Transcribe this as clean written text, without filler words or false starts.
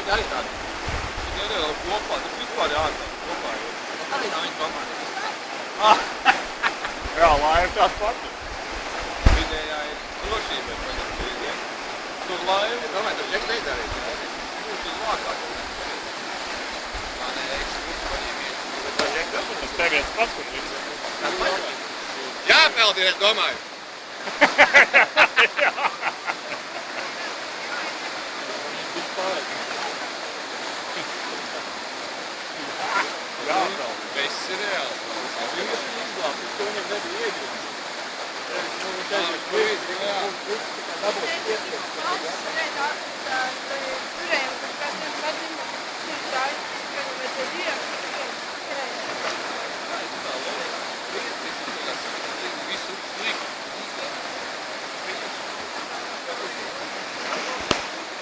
Viņa arī tāda. Viņa arī vēl kopā, tas vispār jāatcer kopā. Tas arī nav viņa komanda. Jā, lai ir tās pati. Viņējā ir drošība, protams, viņiem. Tur laiva. Es domāju, tas Džeks neizdarīs. Būs uz vākāk. Tā ne, es būs paņēmies. Bet tā Džeks. Tas tev viens pats, kur viss. Tā paņēmies. Jāpeld ir, es domāju. Jā. Jāpeld. Viss ir reāls. Viņš izglābt, to viņam nebija iegribis. Viņš Jā, aizvien, jā.